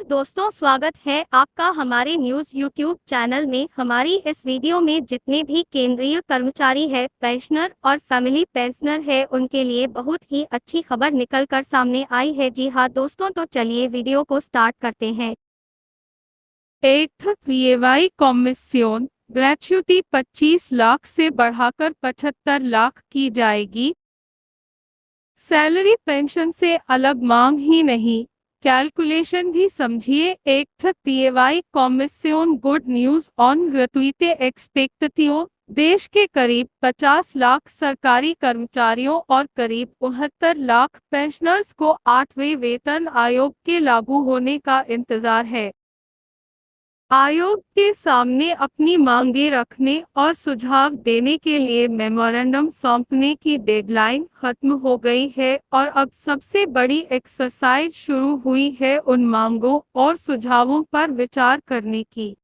दोस्तों, स्वागत है आपका हमारे न्यूज़ यूट्यूब चैनल में। हमारी इस वीडियो में जितने भी केंद्रीय कर्मचारी है, पेंशनर और फैमिली पेंशनर है, उनके लिए बहुत ही अच्छी खबर निकल कर सामने आई है। जी हाँ दोस्तों, तो चलिए वीडियो को स्टार्ट करते हैं। एक पीएवाई कमीशन ग्रेच्युटी 25 लाख से बढ़ाकर 75 लाख की जाएगी। सैलरी पेंशन से अलग मांग ही नहीं, कैलकुलेशन भी समझिए। एक pay commission good news on gratuity expectative. देश के करीब 50 लाख सरकारी कर्मचारियों और करीब 69 लाख पेंशनर्स को 8वें वेतन आयोग के लागू होने का इंतजार है। आयोग के सामने अपनी मांगें रखने और सुझाव देने के लिए मेमोरेंडम सौंपने की डेडलाइन खत्म हो गई है और अब सबसे बड़ी एक्सरसाइज शुरू हुई है उन मांगों और सुझावों पर विचार करने की।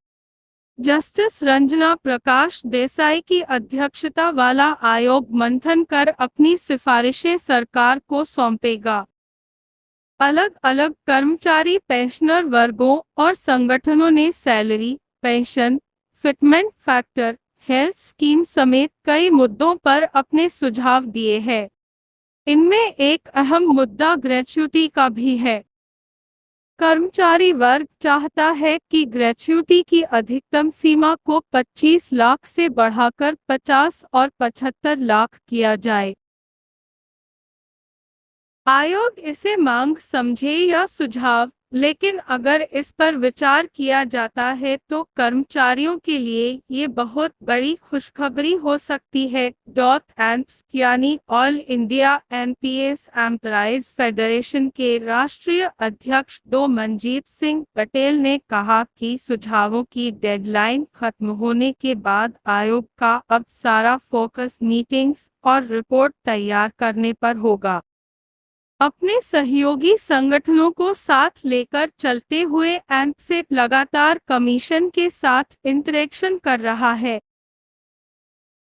जस्टिस रंजना प्रकाश देसाई की अध्यक्षता वाला आयोग मंथन कर अपनी सिफारिशें सरकार को सौंपेगा। अलग अलग कर्मचारी पेंशनर वर्गों और संगठनों ने salary, pension, fitment factor, health scheme समेत कई मुद्दों पर अपने सुझाव दिए हैं। इनमें एक अहम मुद्दा ग्रेच्युटी का भी है। कर्मचारी वर्ग चाहता है कि ग्रेच्युटी की अधिकतम सीमा को 25 लाख से बढ़ाकर 50 और 75 लाख किया जाए। आयोग इसे मांग समझे या सुझाव, लेकिन अगर इस पर विचार किया जाता है तो कर्मचारियों के लिए ये बहुत बड़ी खुशखबरी हो सकती है। एम्स यानी all India NPS employees federation के राष्ट्रीय अध्यक्ष डॉ मनजीत सिंह पटेल ने कहा कि सुझावों की डेडलाइन खत्म होने के बाद आयोग का अब सारा फोकस मीटिंग्स और रिपोर्ट तैयार करने पर होगा। अपने सहयोगी संगठनों को साथ लेकर चलते हुए एनपीएस लगातार कमीशन के साथ इंटरेक्शन कर रहा है।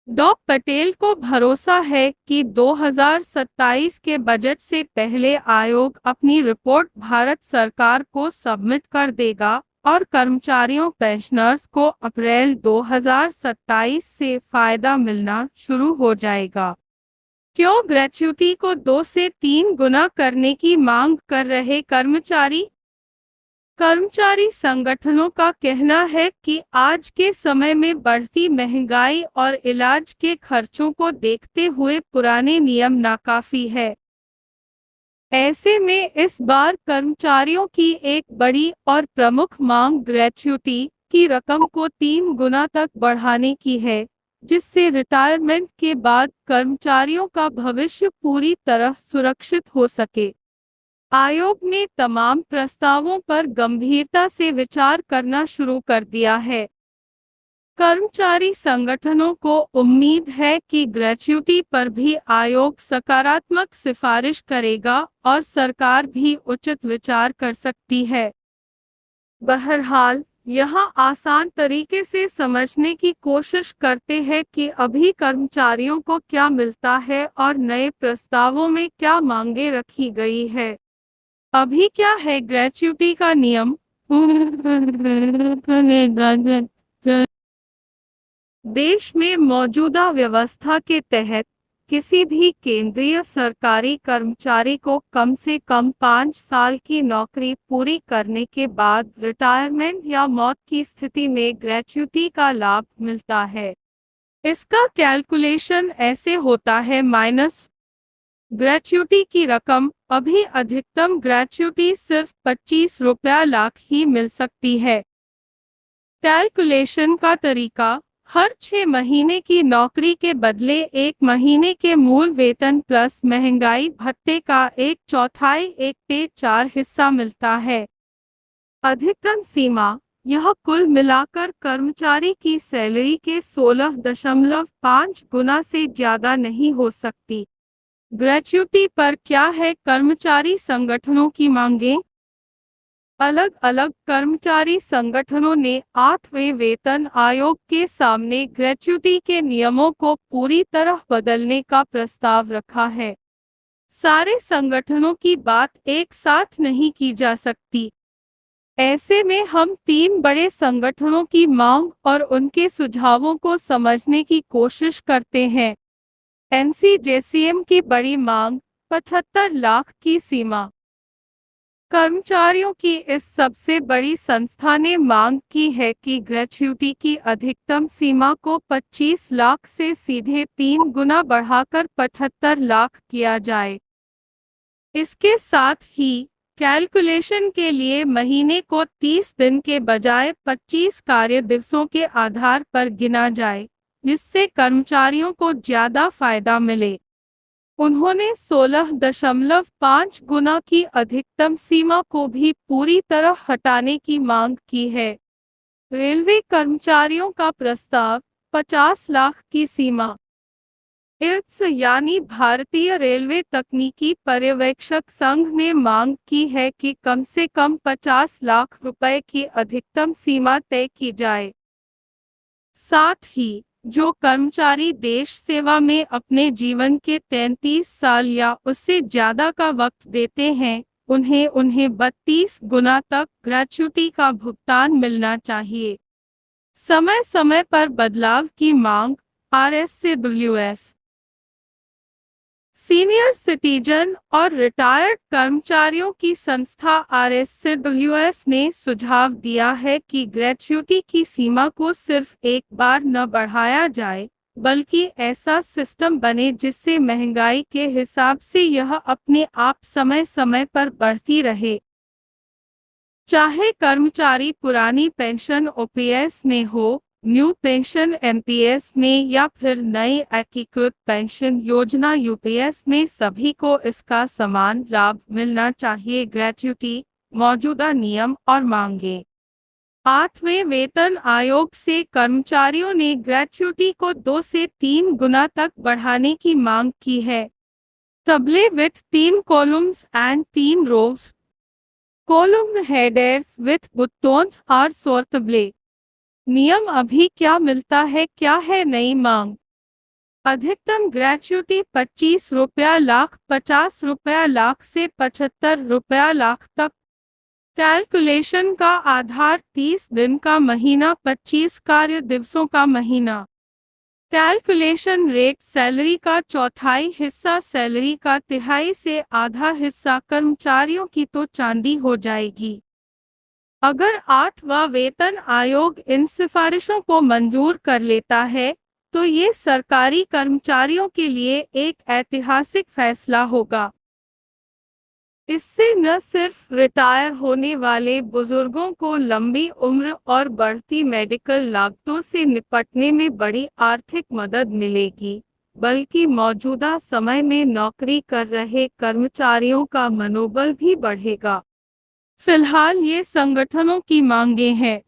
डॉ पटेल को भरोसा है कि 2027 के बजट से पहले आयोग अपनी रिपोर्ट भारत सरकार को सबमिट कर देगा और कर्मचारियों पेंशनर्स को अप्रैल 2027 से फायदा मिलना शुरू हो जाएगा। क्यों ग्रेच्युटी को 2 से 3 गुना करने की मांग कर रहे कर्मचारी? कर्मचारी संगठनों का कहना है कि आज के समय में बढ़ती महंगाई और इलाज के खर्चों को देखते हुए पुराने नियम नाकाफी है। ऐसे में इस बार कर्मचारियों की एक बड़ी और प्रमुख मांग ग्रेच्युटी की रकम को 3 गुना तक बढ़ाने की है, जिससे रिटायरमेंट के बाद कर्मचारियों का भविष्य पूरी तरह सुरक्षित हो सके। आयोग ने तमाम प्रस्तावों पर गंभीरता से विचार करना शुरू कर दिया है। कर्मचारी संगठनों को उम्मीद है कि ग्रेच्युटी पर भी आयोग सकारात्मक सिफारिश करेगा और सरकार भी उचित विचार कर सकती है। बहरहाल, यहाँ आसान तरीके से समझने की कोशिश करते हैं कि अभी कर्मचारियों को क्या मिलता है और नए प्रस्तावों में क्या मांगे रखी गई है। अभी क्या है ग्रेच्युटी का नियम? देश में मौजूदा व्यवस्था के तहत किसी भी केंद्रीय सरकारी कर्मचारी को कम से कम 5 साल की नौकरी पूरी करने के बाद रिटायरमेंट या मौत की स्थिति में ग्रेच्युटी का लाभ मिलता है। इसका कैलकुलेशन ऐसे होता है माइनस ग्रेच्युटी की रकम। अभी अधिकतम ग्रेच्युटी सिर्फ 25 रुपया लाख ही मिल सकती है। कैलकुलेशन का तरीका: हर 6 महीने की नौकरी के बदले 1 महीने के मूल वेतन प्लस महंगाई भत्ते का 1/4 1 पे 4 हिस्सा मिलता है। अधिकतम सीमा: यह कुल मिलाकर कर्मचारी की सैलरी के 16.5 गुना से ज्यादा नहीं हो सकती। ग्रेच्युटी पर क्या है कर्मचारी संगठनों की मांगें? अलग अलग कर्मचारी संगठनों ने 8वें वेतन आयोग के सामने ग्रेच्युटी के नियमों को पूरी तरह बदलने का प्रस्ताव रखा है। सारे संगठनों की बात एक साथ नहीं की जा सकती। ऐसे में हम 3 बड़े संगठनों की मांग और उनके सुझावों को समझने की कोशिश करते हैं। एनसीजेसीएम की बड़ी मांग 75 लाख की सीमा। कर्मचारियों की इस सबसे बड़ी संस्था ने मांग की है कि ग्रेच्युटी की अधिकतम सीमा को 25 लाख से सीधे 3 गुना बढ़ाकर 75 लाख किया जाए। इसके साथ ही कैलकुलेशन के लिए महीने को 30 दिन के बजाय 25 कार्य दिवसों के आधार पर गिना जाए, जिससे कर्मचारियों को ज्यादा फायदा मिले। उन्होंने 16.5 गुना की अधिकतम सीमा को भी पूरी तरह हटाने की मांग की है। रेलवे कर्मचारियों का प्रस्ताव 50 लाख की सीमा। इर्त्स यानी भारतीय रेलवे तकनीकी पर्यवेक्षक संघ ने मांग की है कि कम से कम 50 लाख रुपए की अधिकतम सीमा तय की जाए। साथ ही जो कर्मचारी देश सेवा में अपने जीवन के 33 साल या उससे ज्यादा का वक्त देते हैं, उन्हें 32 गुना तक ग्रेच्युटी का भुगतान मिलना चाहिए। समय समय पर बदलाव की मांग। आरएसडब्ल्यूएस सीनियर सिटीजन और रिटायर्ड कर्मचारियों की संस्था आरएसडब्ल्यूएस ने सुझाव दिया है कि ग्रेच्युटी की सीमा को सिर्फ एक बार न बढ़ाया जाए, बल्कि ऐसा सिस्टम बने जिससे महंगाई के हिसाब से यह अपने आप समय समय पर बढ़ती रहे। चाहे कर्मचारी पुरानी पेंशन ओपीएस में हो, न्यू पेंशन एमपीएस में या फिर नई एकीकृत पेंशन योजना यूपीएस में, सभी को इसका समान लाभ मिलना चाहिए। ग्रेच्युटी, मौजूदा नियम और मांगे। 8वें वेतन आयोग से कर्मचारियों ने ग्रेच्युटी को 2 से 3 गुना तक बढ़ाने की मांग की है। Table with 3 columns and 3 rows. Column headers with buttons और सोर्तबले। नियम अभी क्या मिलता है, क्या है नई मांग? अधिकतम ग्रेच्युटी 25 रुपया लाख, 50 रुपया लाख से 75 रुपया लाख तक। कैलकुलेशन का आधार 30 दिन का महीना, 25 कार्य दिवसों का महीना। कैलकुलेशन रेट सैलरी का चौथाई हिस्सा, सैलरी का तिहाई से आधा हिस्सा कर्मचारियों की तो चांदी हो जाएगी। अगर 8वां वेतन आयोग इन सिफारिशों को मंजूर कर लेता है, तो ये सरकारी कर्मचारियों के लिए एक ऐतिहासिक फैसला होगा। इससे न सिर्फ रिटायर होने वाले बुजुर्गों को लंबी उम्र और बढ़ती मेडिकल लागतों से निपटने में बड़ी आर्थिक मदद मिलेगी, बल्कि मौजूदा समय में नौकरी कर रहे कर्मचारियों का मनोबल भी बढ़ेगा। फिलहाल ये संगठनों की मांगे हैं।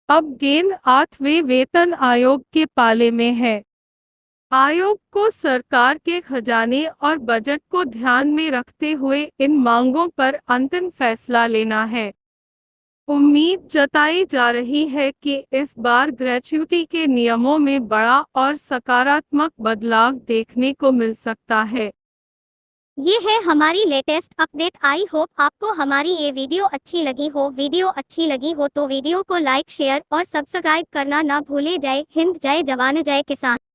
अब गेंद 8वें वेतन आयोग के पाले में है। आयोग को सरकार के खजाने और बजट को ध्यान में रखते हुए इन मांगों पर अंतिम फैसला लेना है। उम्मीद जताई जा रही है कि इस बार ग्रेच्युटी के नियमों में बड़ा और सकारात्मक बदलाव देखने को मिल सकता है। ये है हमारी लेटेस्ट अपडेट। आई होप आपको हमारी ये वीडियो अच्छी लगी हो। वीडियो अच्छी लगी हो तो वीडियो को लाइक, शेयर और सब्सक्राइब करना ना भूले। जय हिंद, जय जवान, जय किसान।